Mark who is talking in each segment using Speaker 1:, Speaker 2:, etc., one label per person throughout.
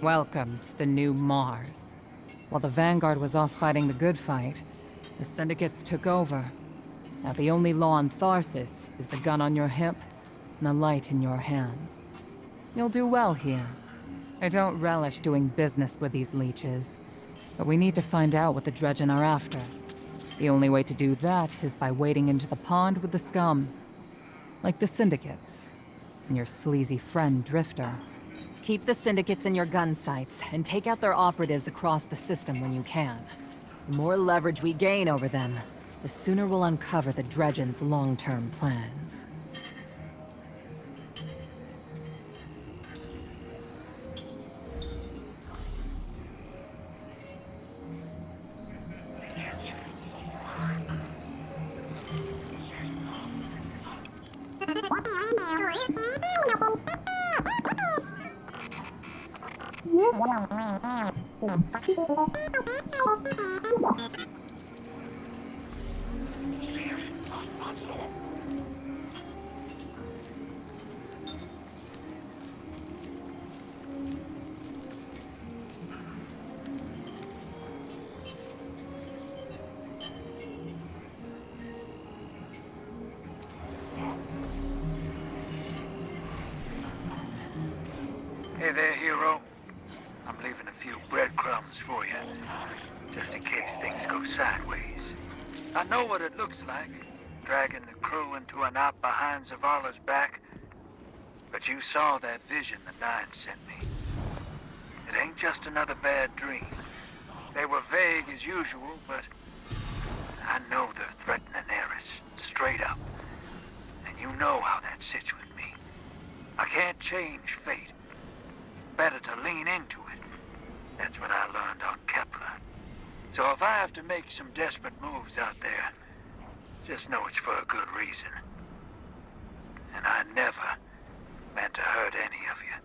Speaker 1: Welcome to the new Mars. While the Vanguard was off fighting the good fight, the Syndicates took over. Now the only law on Tharsis is the gun on your hip and the light in your hands. You'll do well here. I don't relish doing business with these leeches, but we need to find out what the Dredgen are after. The only way to do that is by wading into the pond with the scum. Like the Syndicates, and your sleazy friend Drifter. Keep the Syndicates in your gun sights, and take out their operatives across the system when you can. The more leverage we gain over them, the sooner we'll uncover the Dredgen's long-term plans.
Speaker 2: Hey there, hero. I'm leaving a few breadcrumbs for you, just in case things go sideways. I know what it looks like, dragging the crew into a knot behind Zavala's back, but you saw that vision the Nine sent me. It ain't just another bad dream. They were vague as usual, but I know they're threatening Eris, straight up. And you know how that sits with me. I can't change fate. Better to lean into it. That's what I learned on Kepler. So if I have to make some desperate moves out there, just know it's for a good reason. And I never meant to hurt any of you.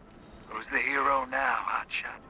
Speaker 2: Who's the hero now, Hotshot?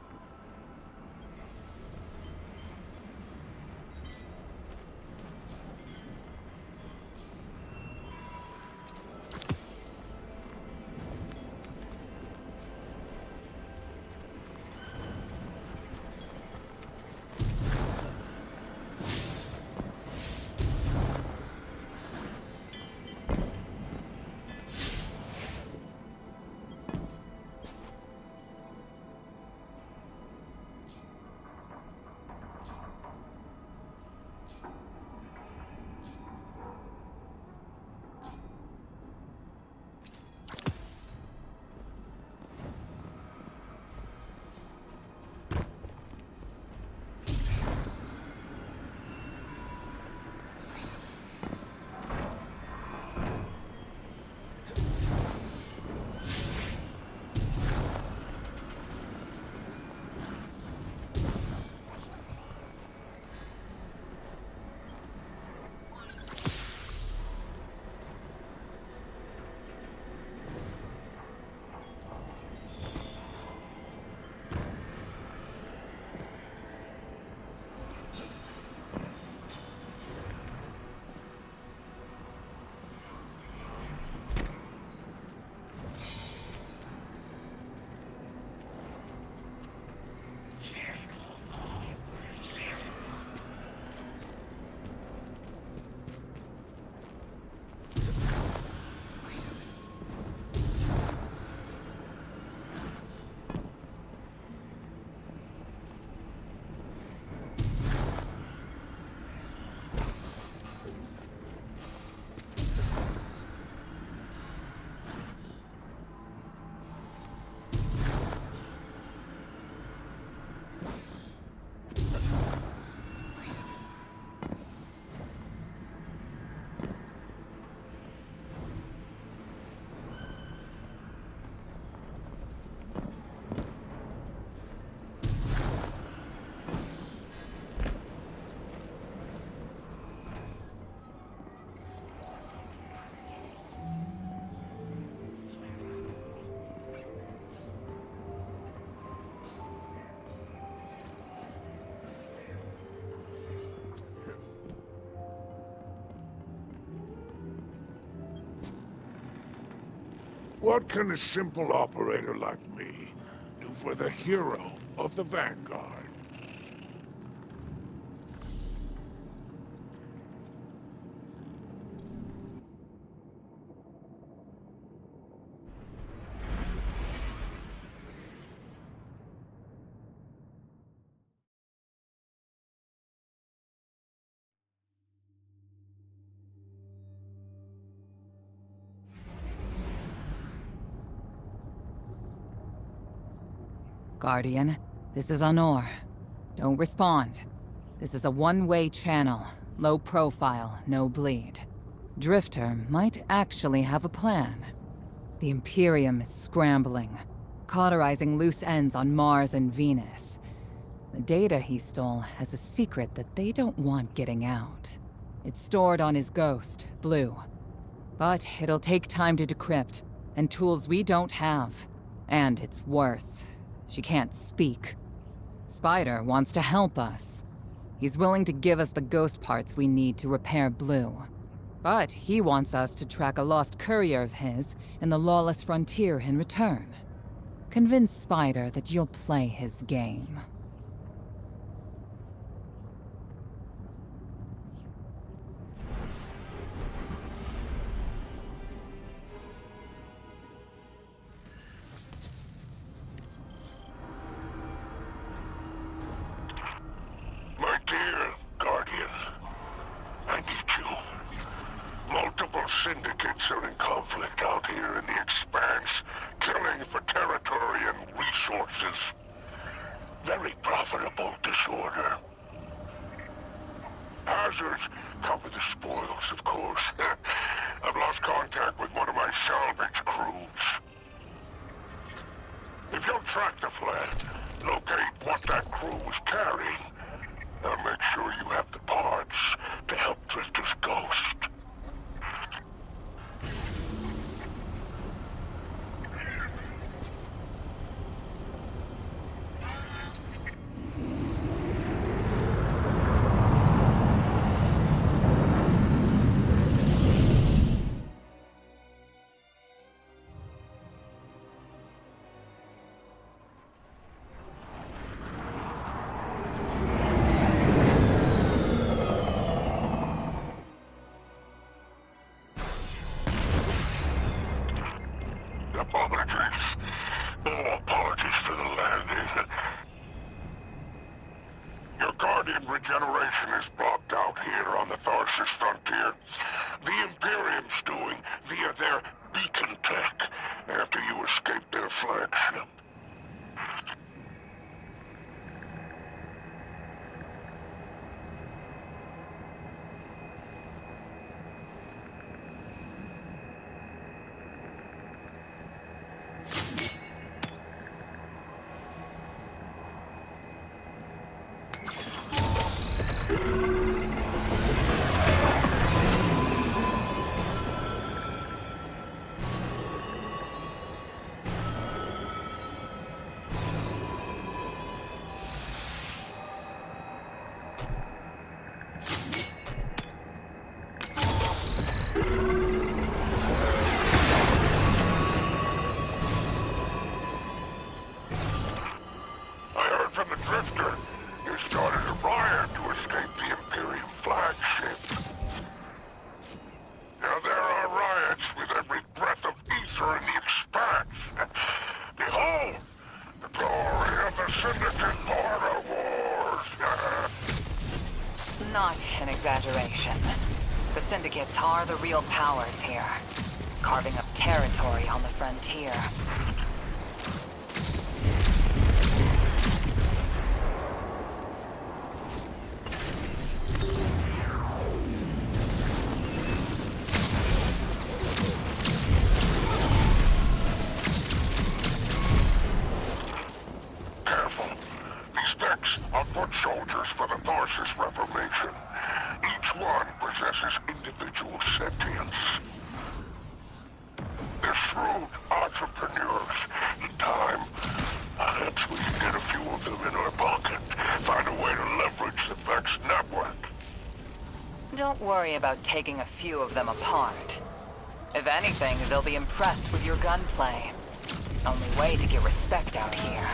Speaker 3: What can a simple operator like me do for the hero? of the Vanguard.
Speaker 1: Guardian, this is Honor. Don't respond. This is a one-way channel. Low profile, no bleed. Drifter might actually have a plan. The Imperium is scrambling, cauterizing loose ends on Mars and Venus. The data he stole has a secret that they don't want getting out. It's stored on his ghost, Blue. But it'll take time to decrypt, and tools we don't have. And it's worse. She can't speak. Spider wants to help us. He's willing to give us the ghost parts we need to repair Blue. But he wants us to track a lost courier of his in the lawless frontier in return. Convince Spider that you'll play his game.
Speaker 3: My dear Guardian, I need you. Multiple syndicates are in conflict out here in the Expanse, killing for territory and resources. Very profitable disorder. Hazards come with the spoils, of course. I've lost contact with one of my salvage crews. If you'll track the flag, locate what that crew was carrying, I'll make sure you have the parts to help Drifter's ghost. Apologies. Oh, apologies for the landing. Your Guardian regeneration is blocked out here on the Tharsis frontier. The Imperium's doing via their beacon tech after you escaped their flagship.
Speaker 1: Not an exaggeration. The syndicates are the real powers here, carving up territory on the frontier.
Speaker 3: Foot soldiers for the Tharsis Reformation. Each one possesses individual sentience. They're shrewd entrepreneurs. In time, perhaps we can get a few of them in our pocket. Find a way to leverage the Vex network.
Speaker 1: Don't worry about taking a few of them apart. If anything, they'll be impressed with your gunplay. Only way to get respect out here.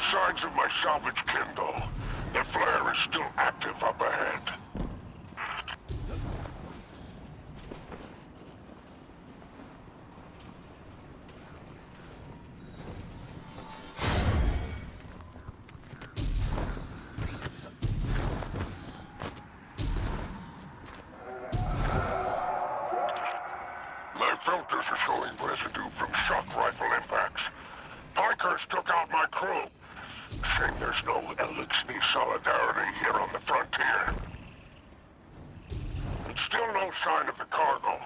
Speaker 3: signs of my salvage kin, though. The flare is still active up ahead. My filters are showing residue from shock rifle impacts. Pikers took out my crew. Shame there's no Elixir solidarity here on the frontier. And still no sign of the cargo.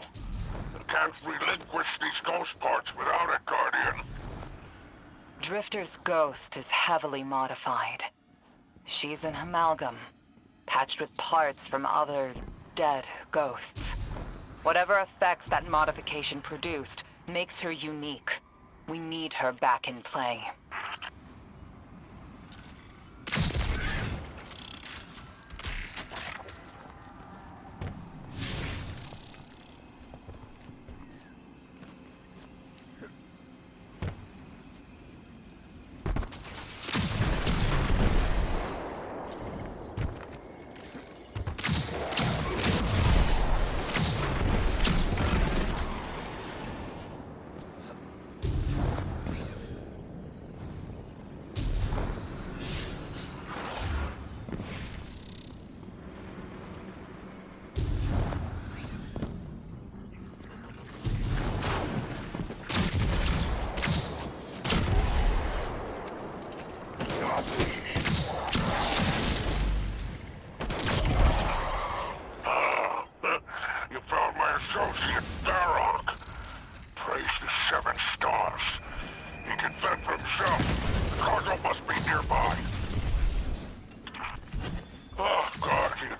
Speaker 3: I can't relinquish these ghost parts without it, Guardian.
Speaker 1: Drifter's ghost is heavily modified. She's an amalgam, patched with parts from other dead ghosts. Whatever effects that modification produced makes her unique. We need her back in play.
Speaker 3: You found my associate, Darok. Praise the 7 stars. He can fend for himself. The cargo must be nearby. Oh, Guardian.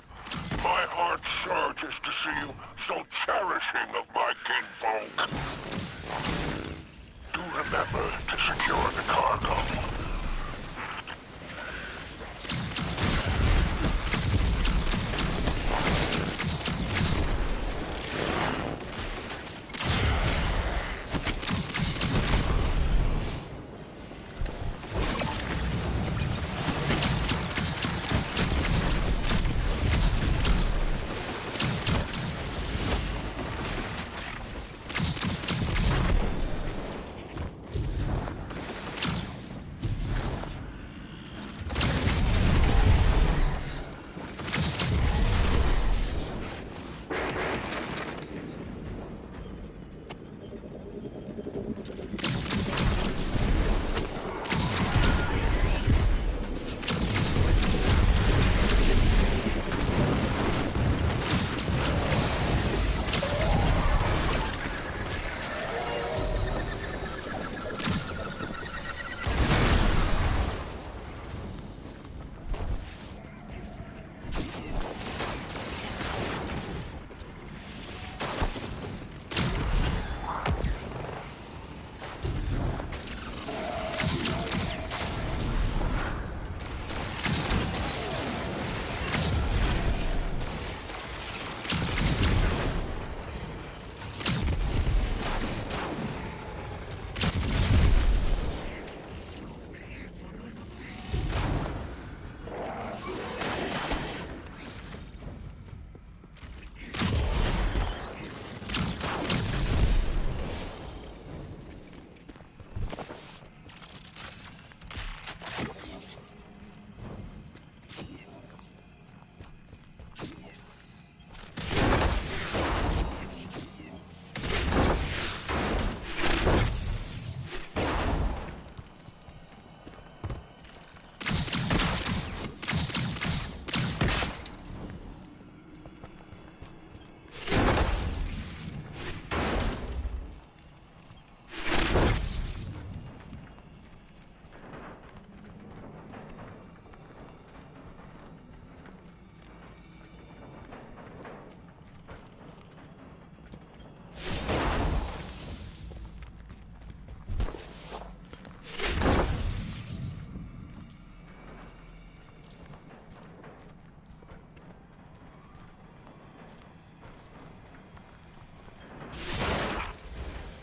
Speaker 3: My heart surges to see you so cherishing of my kinfolk. Do remember to secure the cargo.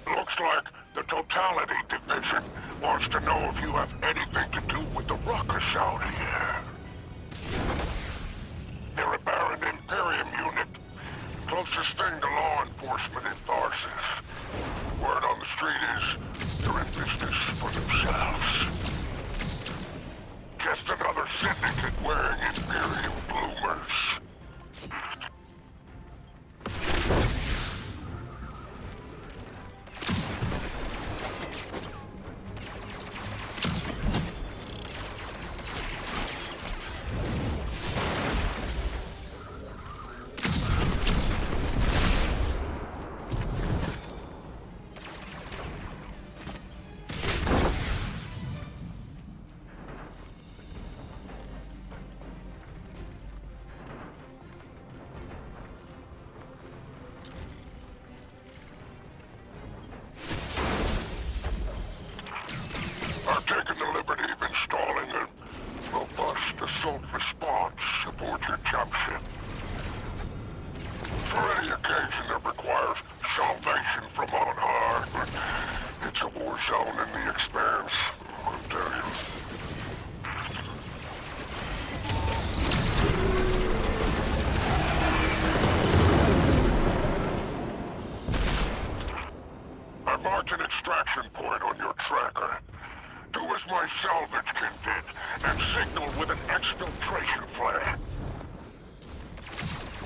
Speaker 3: Looks like the Totality Division wants to know if you have anything to do with the ruckus out here. They're a Baron Imperium unit. Closest thing to law enforcement in Tharsis. Word on the street is they're in business for themselves. Just another syndicate wearing Imperium bloomers. I've taken the liberty of installing a robust assault response aboard your jump ship. For any occasion that requires salvation from on high, but it's a war zone in the Expanse, I'll tell you. I marked an extraction point on your tracker. Do as my salvage kin did, and signal with an exfiltration flare.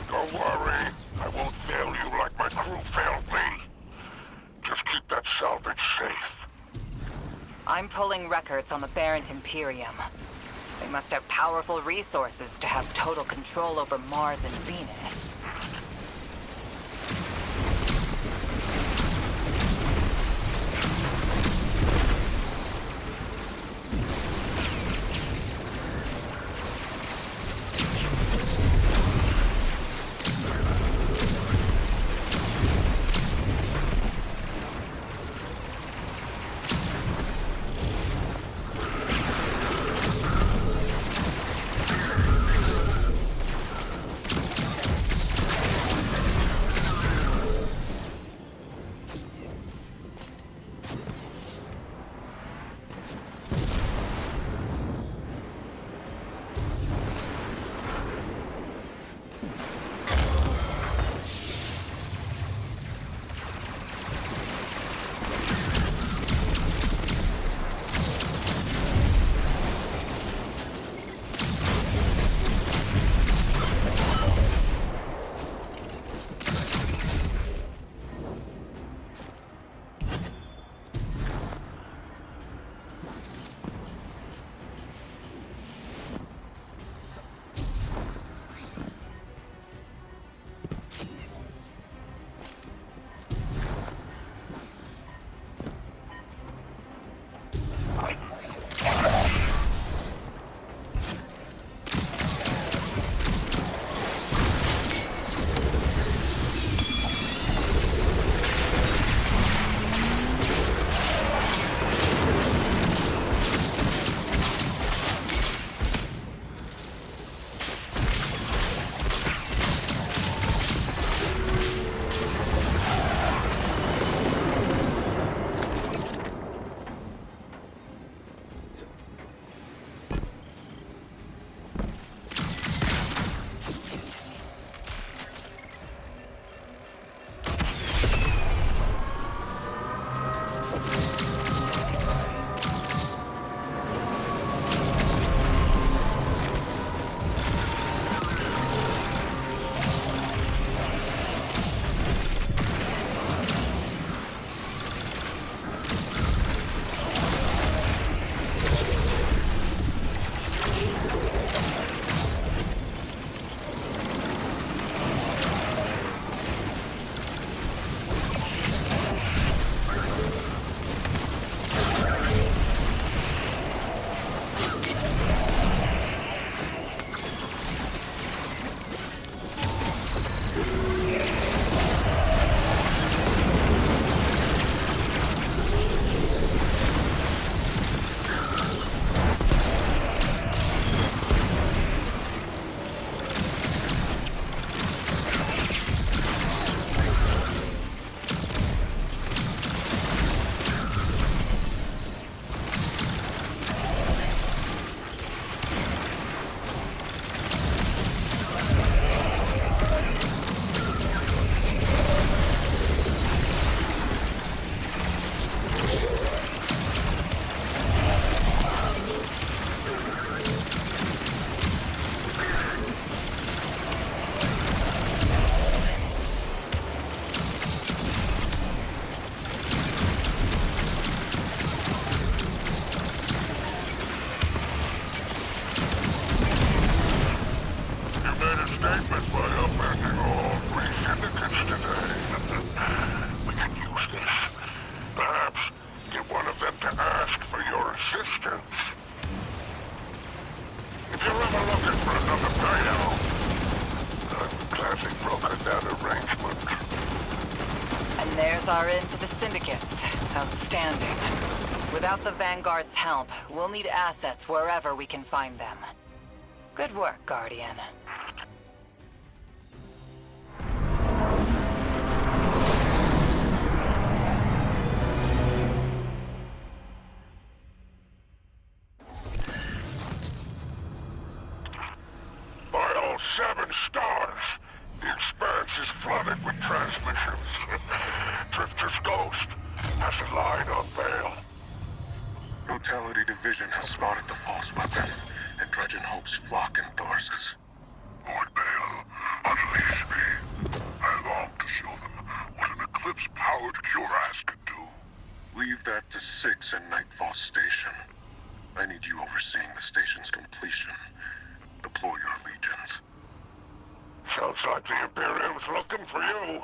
Speaker 3: Don't worry, I won't fail you like my crew failed me. Just keep that salvage safe.
Speaker 1: I'm pulling records on the Baron Imperium. They must have powerful resources to have total control over Mars and Venus.
Speaker 3: today. We can use this. Perhaps get one of them to ask for your assistance. If you're ever looking for another payout, I'm gladly broken that arrangement.
Speaker 1: And there's our end to the syndicates. Outstanding. Without the Vanguard's help, we'll need assets wherever we can find them. Good work, Guardian.
Speaker 3: By all 7 stars, the expanse is flooded with transmissions. Drifter's ghost has a line on bail.
Speaker 4: Brutality Division has spotted the false weapon, and Dredgen hopes flock in Thorses.
Speaker 3: Lord Bale, unleash me. I long to show them what an Eclipse-powered cuirass can do.
Speaker 4: Leave that to 6 in Nightfall Station. I need you overseeing the station's completion. Deploy your legions.
Speaker 3: Sounds like the Imperium's looking for you.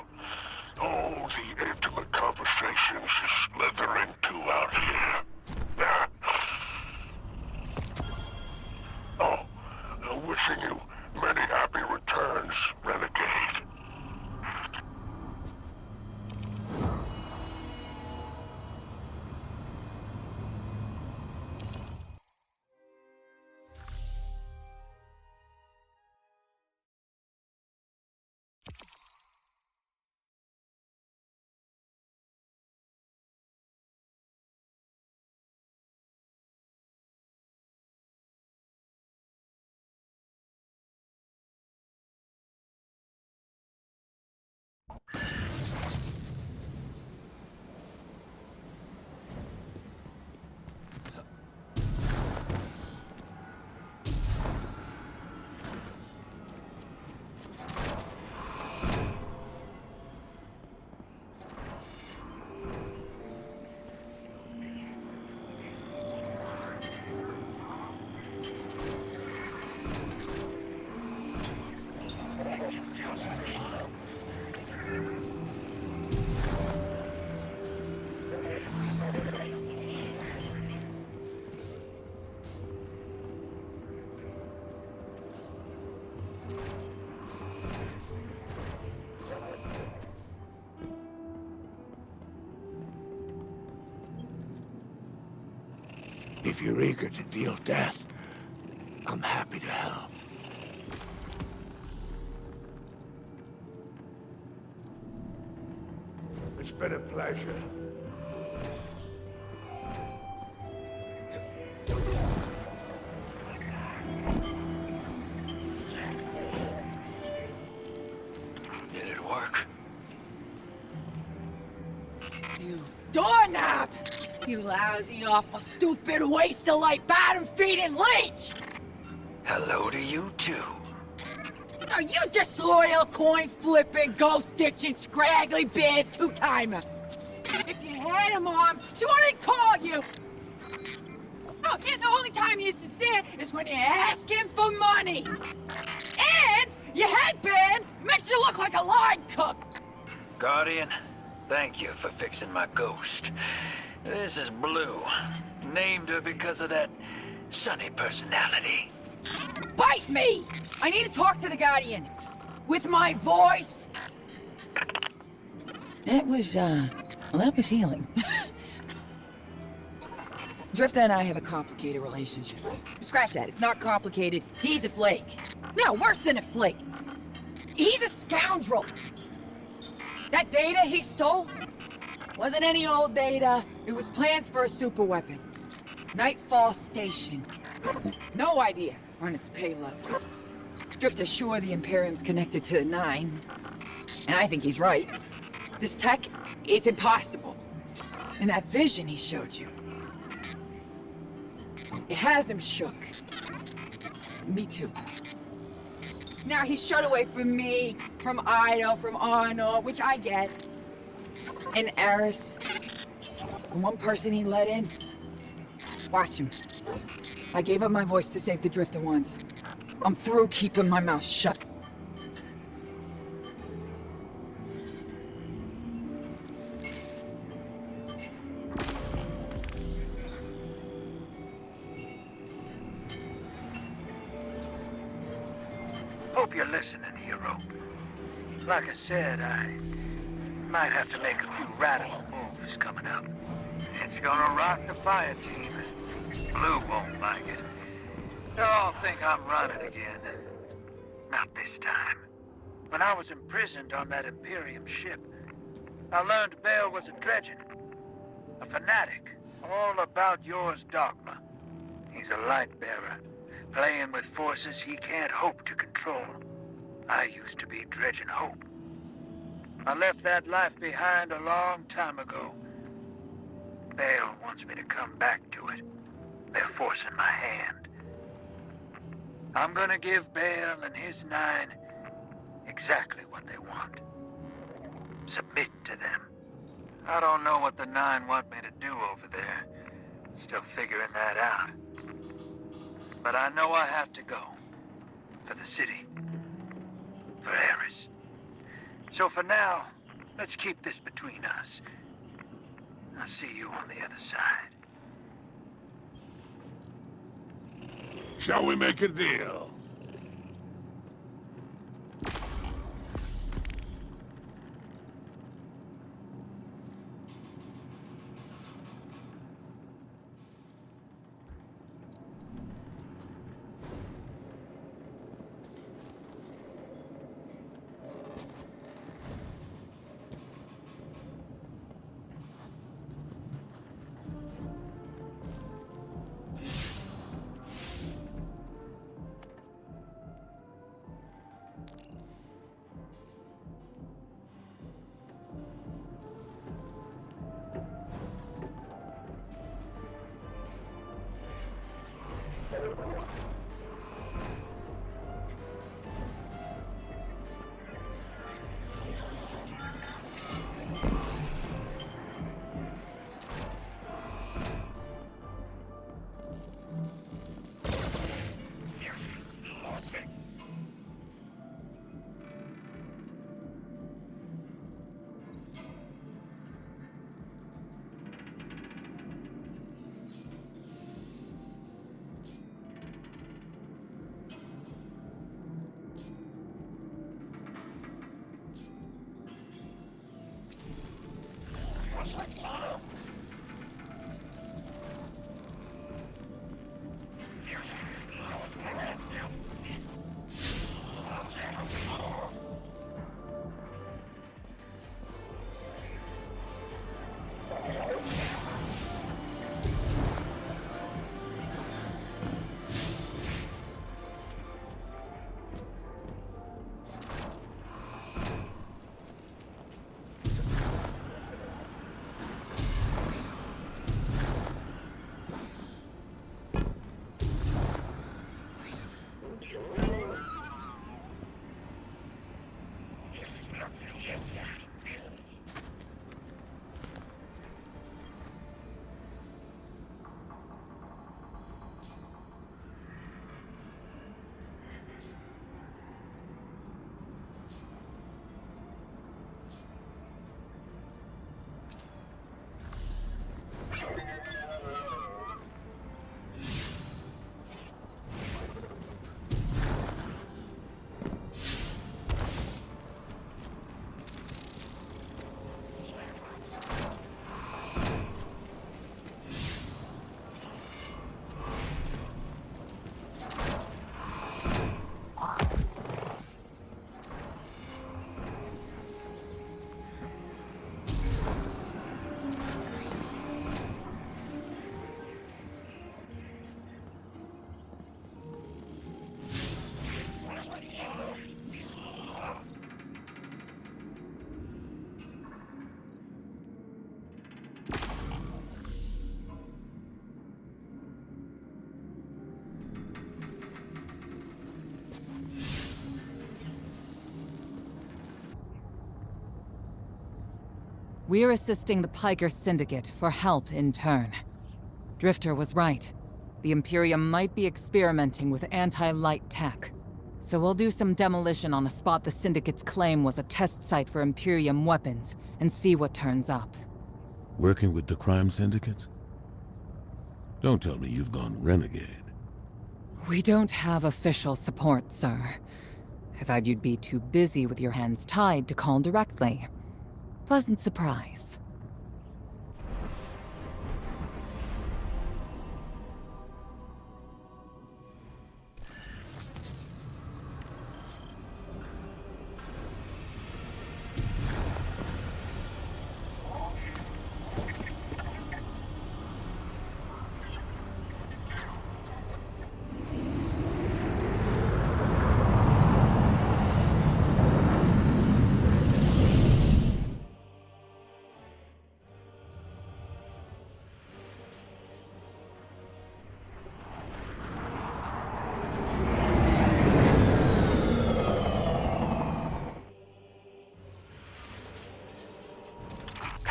Speaker 3: Oh, the intimate conversations you slither into out here. Oh, wishing you many happy returns, Renegade. If you're eager to deal death, I'm happy to help. It's been a pleasure.
Speaker 2: Did it work?
Speaker 5: You doorknob! You lousy, awful, stupid, waste-of-light, bottom-feeding leech!
Speaker 2: Hello to you, too.
Speaker 5: Are you disloyal, coin-flipping, ghost-ditching, scraggly-beard two-timer? If you had a mom, she wouldn't call you! Oh, and the only time you're sincere is when you're asking for money! And your headband makes you look like a line cook!
Speaker 2: Guardian, thank you for fixing my ghost. This is Blue. Named her because of that sunny personality.
Speaker 5: Bite me! I need to talk to the Guardian. With my voice. That was, well, that was healing. Drifter and I have a complicated relationship. Scratch that, it's not complicated. He's a flake. No, worse than a flake. He's a scoundrel. That data he stole wasn't any old data. It was plans for a superweapon. Nightfall Station. No idea on its payload. Drifter's sure the Imperium's connected to the Nine. And I think he's right. This tech, it's impossible. And that vision he showed you, it has him shook. Me too. Now he's shut away from me, from Ido, from Arno, which I get. And Eris. And one person he let in. Watch him. I gave up my voice to save the Drifter once. I'm through keeping my mouth shut.
Speaker 2: hope you're listening, hero. Like I said, I might have to make a few radical moves coming up. It's gonna rock the fire team. Blue won't like it. They'll all think I'm running again. Not this time. When I was imprisoned on that Imperium ship, I learned Bale was a dredgen. A fanatic, all about yours dogma. He's a light bearer, playing with forces he can't hope to control. I used to be dredging hope. I left that life behind a long time ago. Bale wants me to come back to it. They're forcing my hand. I'm gonna give Bale and his 9 exactly what they want. Submit to them. I don't know what the 9 want me to do over there. Still figuring that out. But I know I have to go. For the city. For Eris. So for now, let's keep this between us. I'll see you on the other side.
Speaker 3: Shall we make a deal?
Speaker 1: We're assisting the Piker Syndicate for help in turn. Drifter was right. The Imperium might be experimenting with anti-light tech. So we'll do some demolition on a spot the Syndicate's claim was a test site for Imperium weapons, and see what turns up.
Speaker 6: Working with the crime syndicates? Don't tell me you've gone renegade.
Speaker 1: We don't have official support, sir. I thought you'd be too busy with your hands tied to call directly. Pleasant surprise.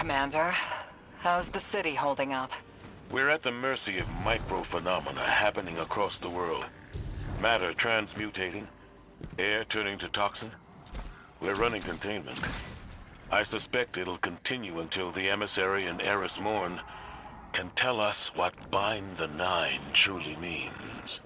Speaker 1: Commander, how's the city holding up?
Speaker 6: We're at the mercy of micro-phenomena happening across the world. Matter transmutating, air turning to toxin. We're running containment. I suspect it'll continue until the emissary and Eris Morn can tell us what Bind the Nine truly means.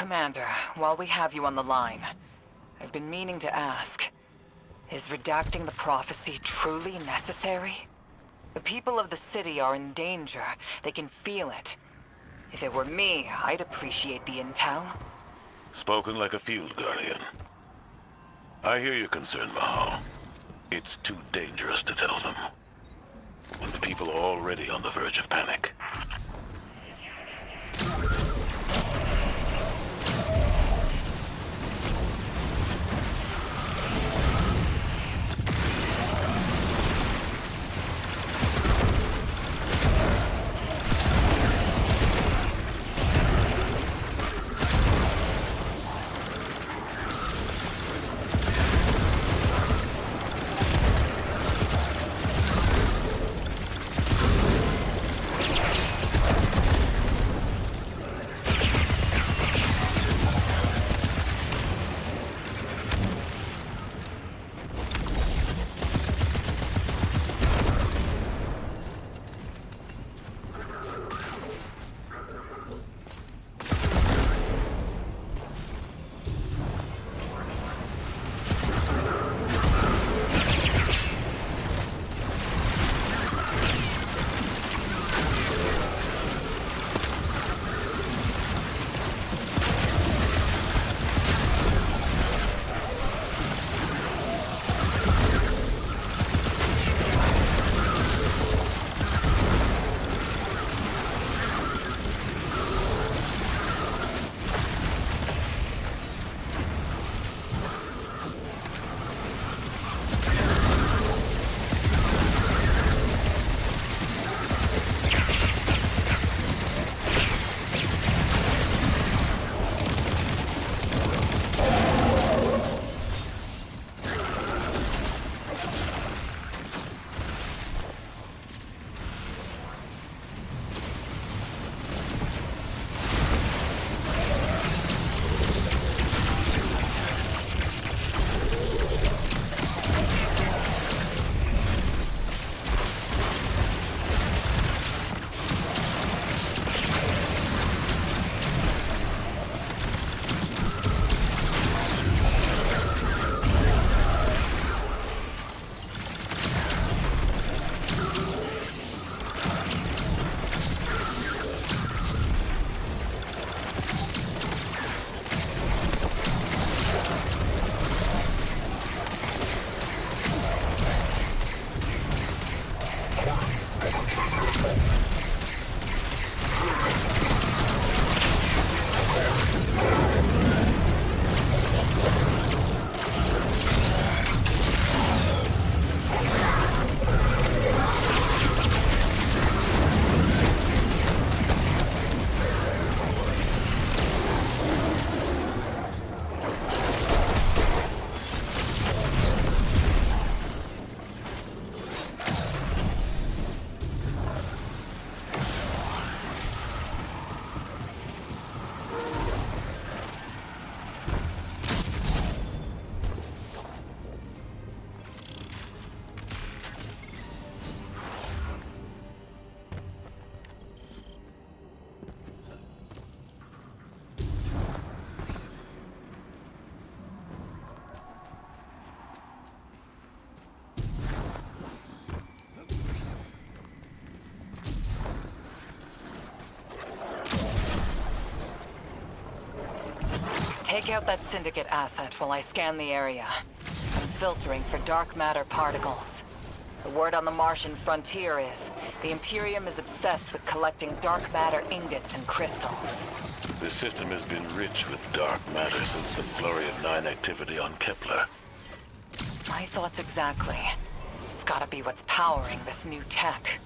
Speaker 1: Commander, while we have you on the line, I've been meaning to ask, is redacting the prophecy truly necessary? The people of the city are in danger. They can feel it. If it were me, I'd appreciate the intel.
Speaker 6: Spoken like a field guardian. I hear your concern, Mahal. It's too dangerous to tell them, when the people are already on the verge of panic.
Speaker 1: Take out that Syndicate asset while I scan the area. I'm filtering for dark matter particles. The word on the Martian frontier is, the Imperium is obsessed with collecting dark matter ingots and crystals.
Speaker 6: The system has been rich with dark matter since the Flurry of 9 activity on Kepler.
Speaker 1: My thoughts exactly. It's gotta be what's powering this new tech.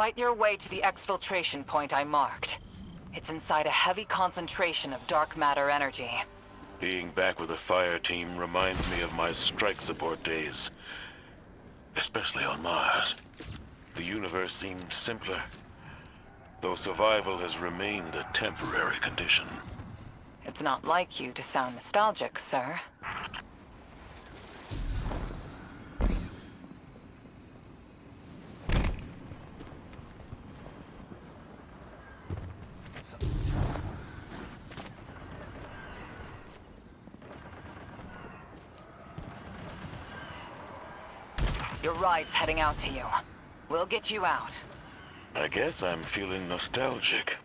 Speaker 1: Fight your way to the exfiltration point I marked. It's inside a heavy concentration of dark matter energy.
Speaker 6: Being back with the fire team reminds me of my strike support days. Especially on Mars. The universe seemed simpler, though survival has remained a temporary condition.
Speaker 1: It's not like you to sound nostalgic, sir. Your ride's heading out to you. We'll get you out.
Speaker 6: I guess I'm feeling nostalgic,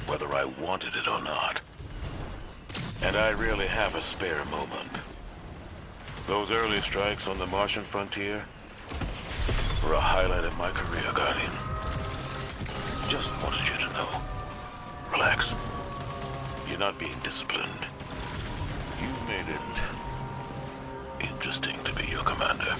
Speaker 6: whether I wanted it or not. And I really have a spare moment. Those early strikes on the Martian frontier were a highlight of my career, Guardian. Just wanted you to know. Relax. You're not being disciplined. You've made it interesting to be your commander.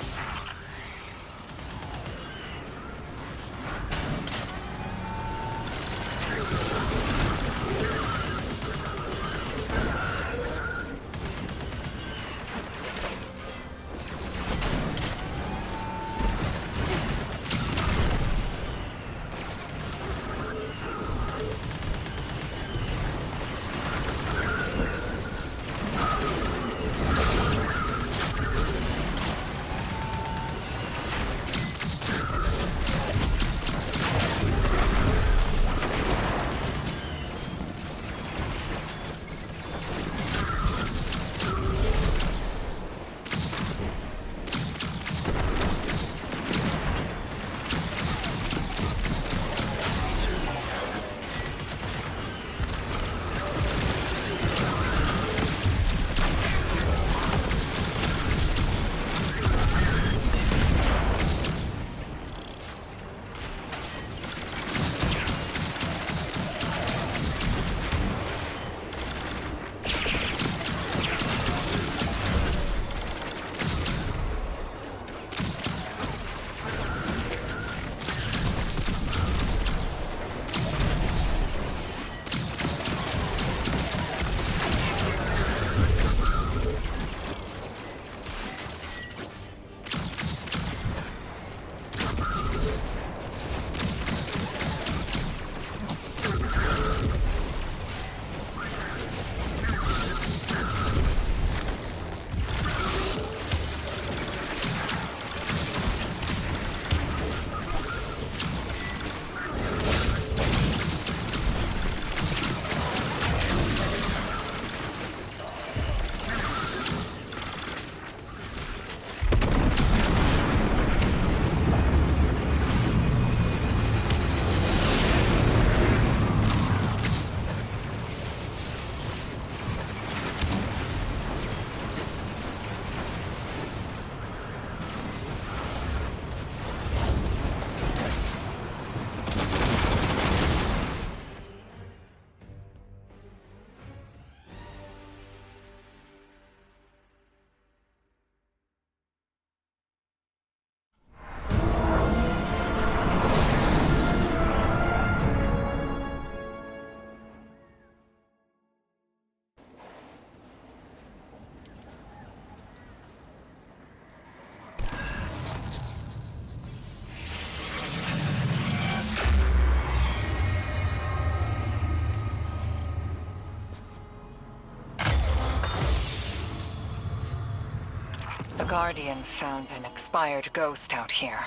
Speaker 1: The Guardian found an expired ghost out here.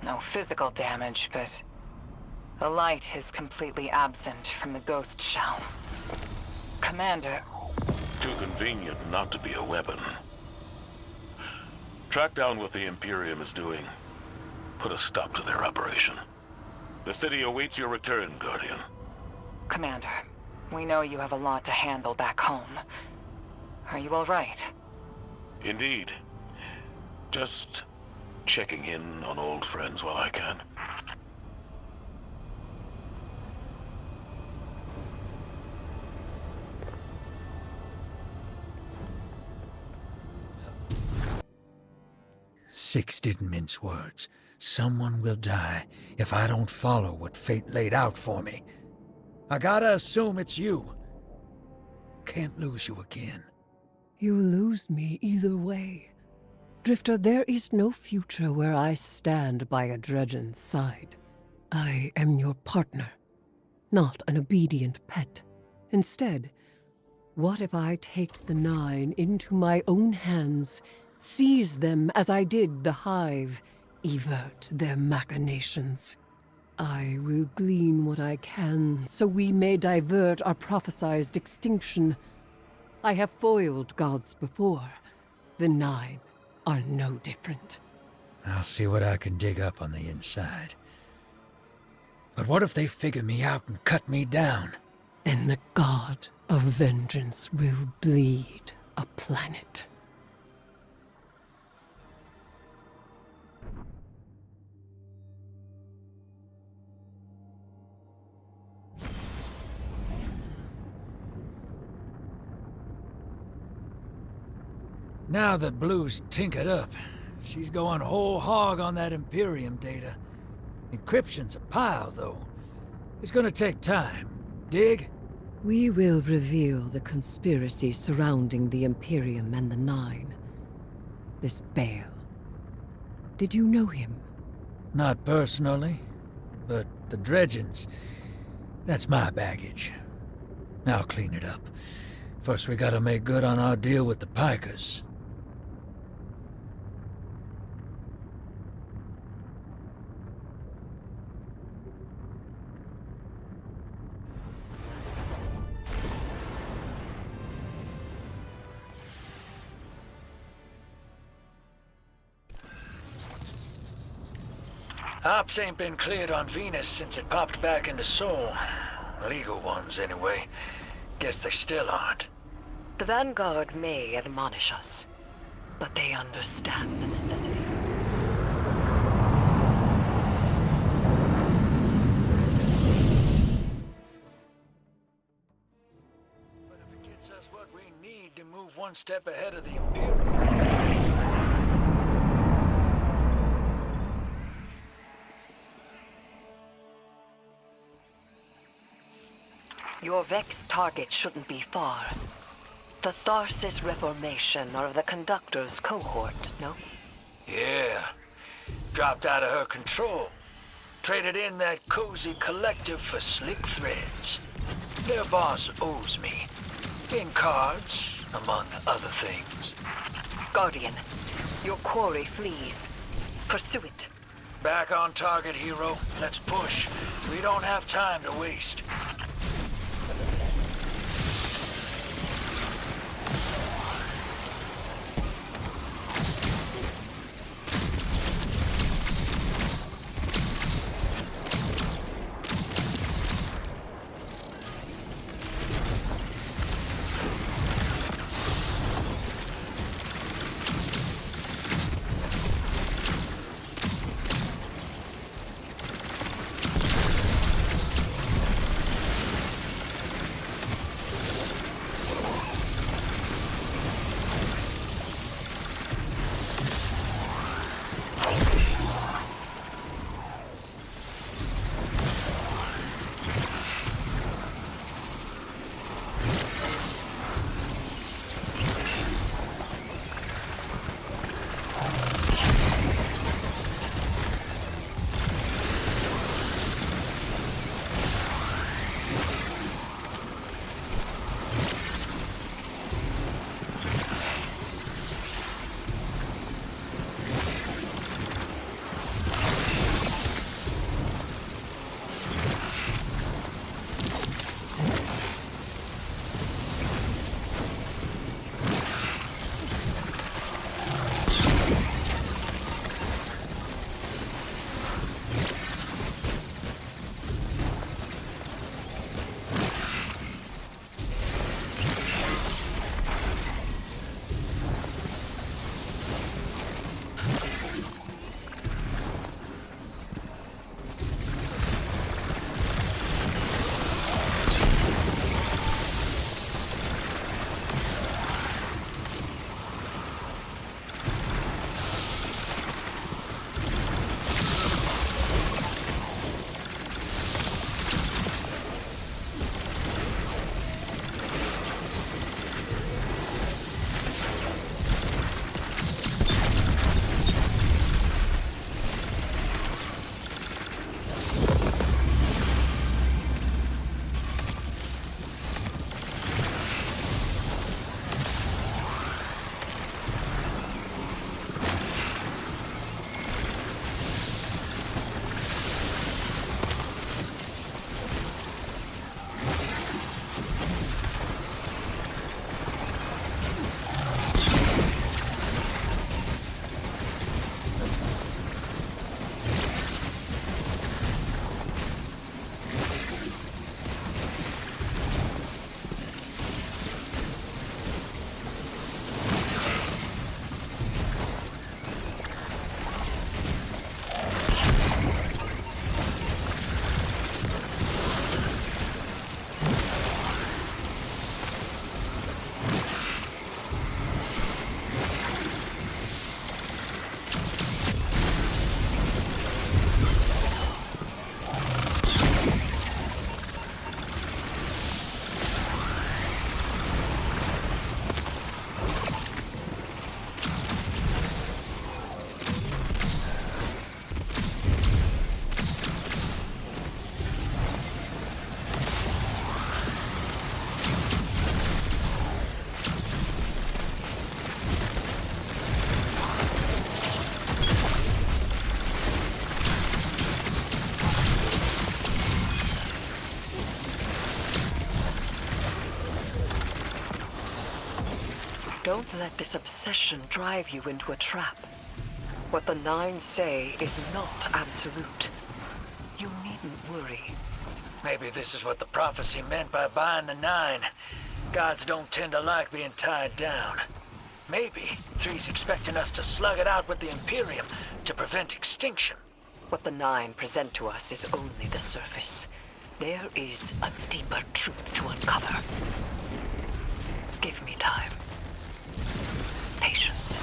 Speaker 1: No physical damage, but the light is completely absent from the ghost shell. Commander...
Speaker 6: Too convenient not to be a weapon. Track down what the Imperium is doing. Put a stop to their operation. The city awaits your return, Guardian.
Speaker 1: Commander, we know you have a lot to handle back home. Are you all right?
Speaker 6: Indeed. Just checking in on old friends while I can.
Speaker 2: Six didn't mince words. Someone will die if I don't follow what fate laid out for me. I gotta assume it's you. Can't lose you again.
Speaker 7: You lose me either way. Drifter, there is no future where I stand by a Dredgen's side. I am your partner, not an obedient pet. Instead, what if I take the Nine into my own hands, seize them as I did the Hive, evert their machinations? I will glean what I can, so we may divert our prophesized extinction. I have foiled gods before. The Nine are no different.
Speaker 2: I'll see what I can dig up on the inside. But what if they figure me out and cut me down?
Speaker 7: Then the god of vengeance will bleed a planet.
Speaker 2: Now that Blue's tinkered up, she's going whole hog on that Imperium data. Encryption's a pile, though. It's gonna take time. Dig?
Speaker 7: We will reveal the conspiracy surrounding the Imperium and the Nine. This Bale. Did you know him?
Speaker 2: Not personally, but the Dredgens, that's my baggage. I'll clean it up. First we gotta make good on our deal with the Pikers. Ops ain't been cleared on Venus since it popped back into Sol. Legal ones, anyway. Guess they still aren't.
Speaker 7: The Vanguard may admonish us, but they understand the necessity.
Speaker 2: But if it gets us what we need to move one step ahead of the Imperium...
Speaker 7: Your Vex target shouldn't be far. The Tharsis Reformation are the Conductor's cohort, no?
Speaker 2: Yeah. Dropped out of her control. Traded in that cozy collective for slick threads. Their boss owes me. In cards, among other things.
Speaker 7: Guardian, your quarry flees. Pursue it.
Speaker 2: Back on target, hero. Let's push. We don't have time to waste.
Speaker 7: Don't let this obsession drive you into a trap. What the Nine say is not absolute. You needn't worry.
Speaker 2: Maybe this is what the prophecy meant by buying the Nine. Gods don't tend to like being tied down. Maybe 3's expecting us to slug it out with the Imperium to prevent extinction.
Speaker 7: What the Nine present to us is only the surface. There is a deeper truth to uncover. Give me time. Patience.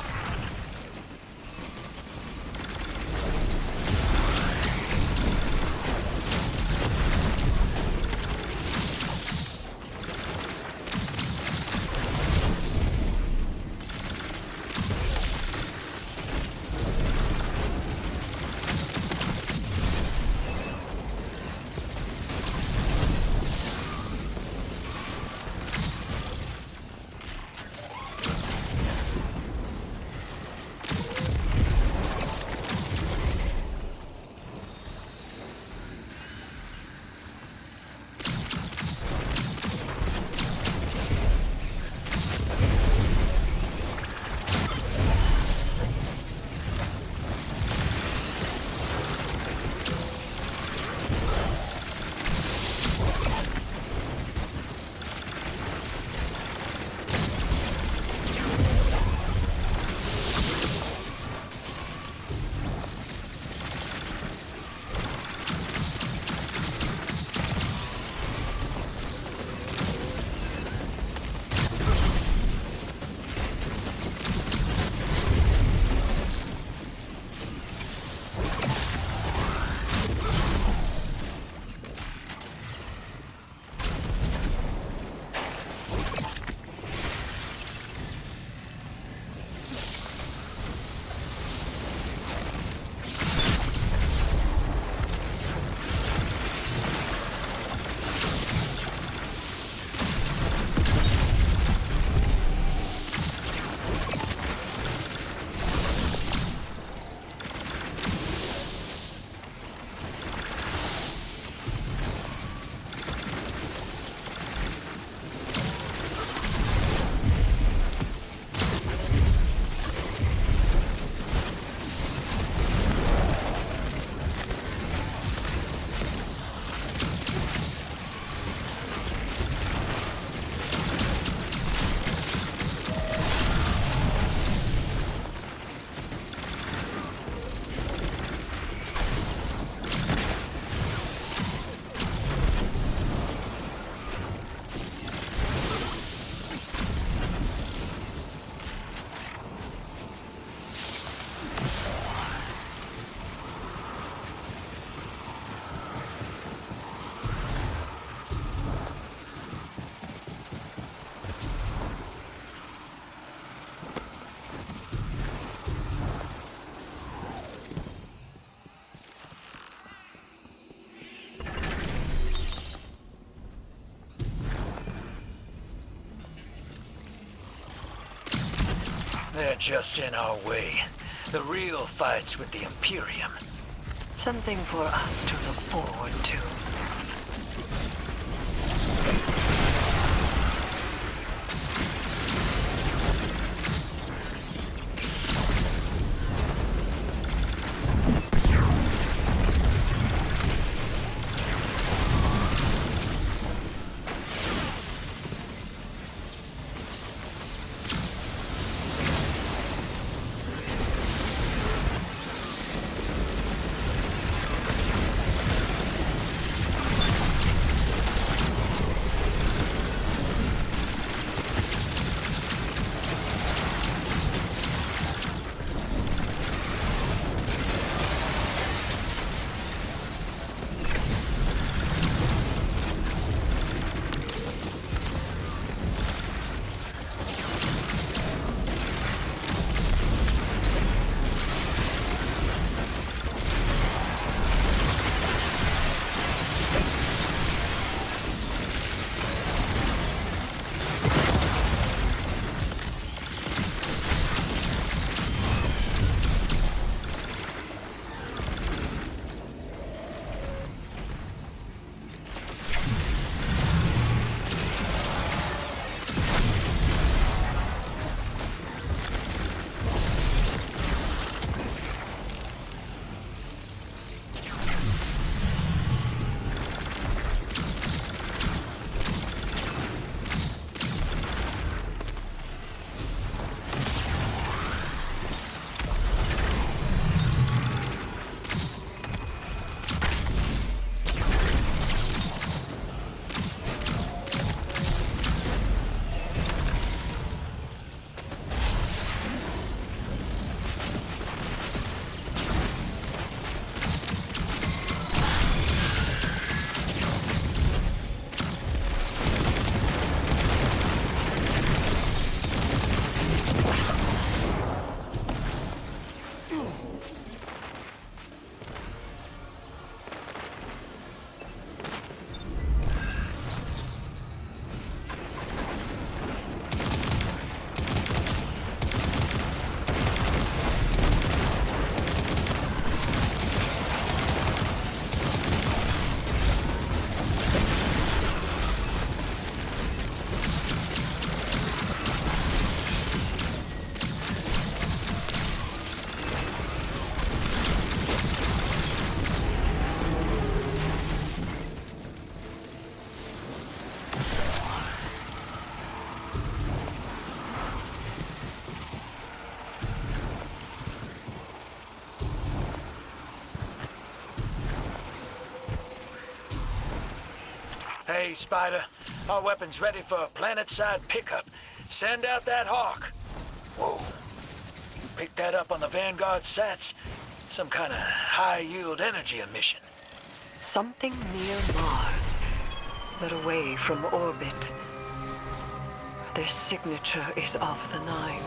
Speaker 2: They're just in our way. The real fight's with the Imperium.
Speaker 7: Something for us to look forward to.
Speaker 2: days, Spider. Our weapon's ready for a planet-side pickup. Send out that hawk. Whoa. You picked that up on the Vanguard sats? Some kind of high-yield energy emission.
Speaker 7: Something near Mars, but away from orbit. Their signature is of the Nine.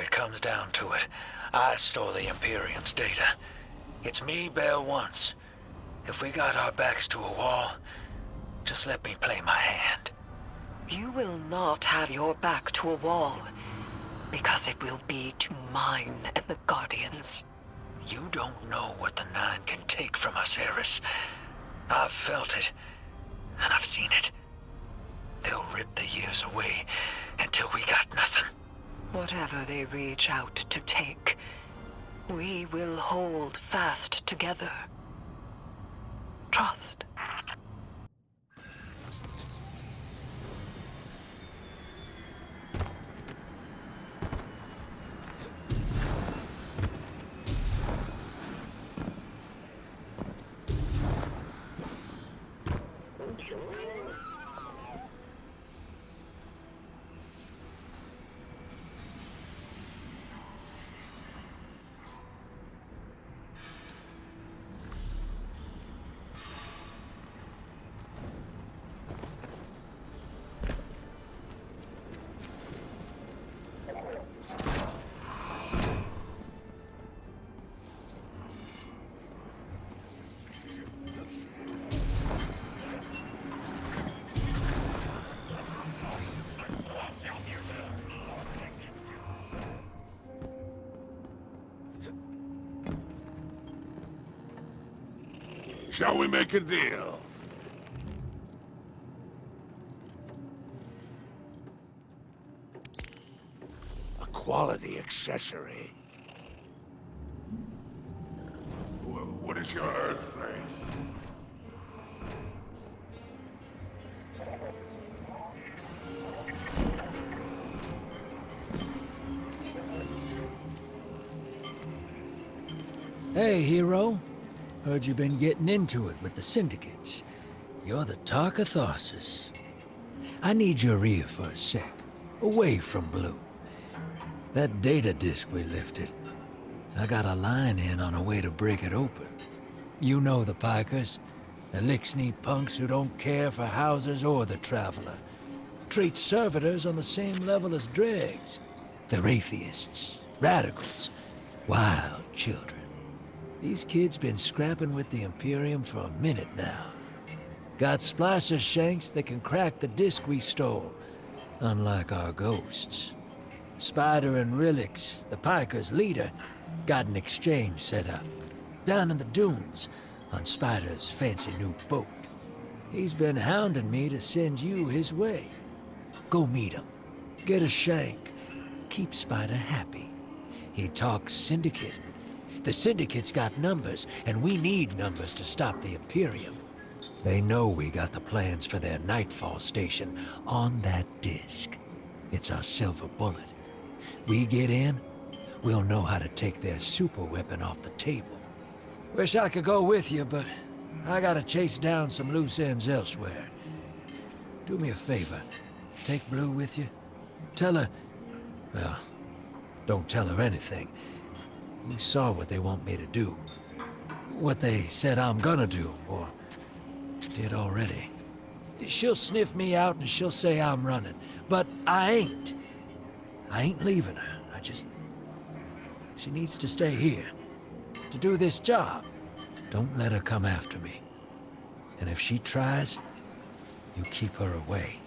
Speaker 2: Comes down to it, I stole the Imperium's data. It's me Bell wants. If we got our backs to a wall, just let me play my hand.
Speaker 7: You will not have your back to a wall, because it will be to mine and the Guardians.
Speaker 2: You don't know what the Nine can take from us, Eris. I've felt it, and I've seen it. They'll rip the years away until we got nothing.
Speaker 7: Whatever they reach out to take, we will hold fast together. Trust.
Speaker 3: Shall we make a deal? A quality accessory. What is your Earth race?
Speaker 8: Hey, hero. Heard you've been getting into it with the syndicates. You're the talk of Tharsis. I need your ear for a sec, away from Blue. That data disk we lifted, I got a line in on a way to break it open. You know the Pikers, elixir punks who don't care for houses or the traveler. Treat servitors on the same level as dregs. They're atheists, radicals, wild children. These kids been scrapping with the Imperium for a minute now. Got splicer shanks that can crack the disc we stole, unlike our ghosts. Spider and Relix, the Pikers' leader, got an exchange set up, down in the dunes, on Spider's fancy new boat. He's been hounding me to send you his way. Go meet him, get a shank, keep Spider happy. He talks syndicate. The syndicate's got numbers, and we need numbers to stop the Imperium. They know we got the plans for their Nightfall station on that disk. It's our silver bullet. We get in, we'll know how to take their super weapon off the table. Wish I could go with you, but I gotta chase down some loose ends elsewhere. Do me a favor. Take Blue with you. Tell her... well, don't tell her anything. You saw what they want me to do. What they said I'm gonna do, or did already. She'll sniff me out and she'll say I'm running, but I ain't. I ain't leaving her. She needs to stay here, to do this job. Don't let her come after me. And if she tries, you keep her away.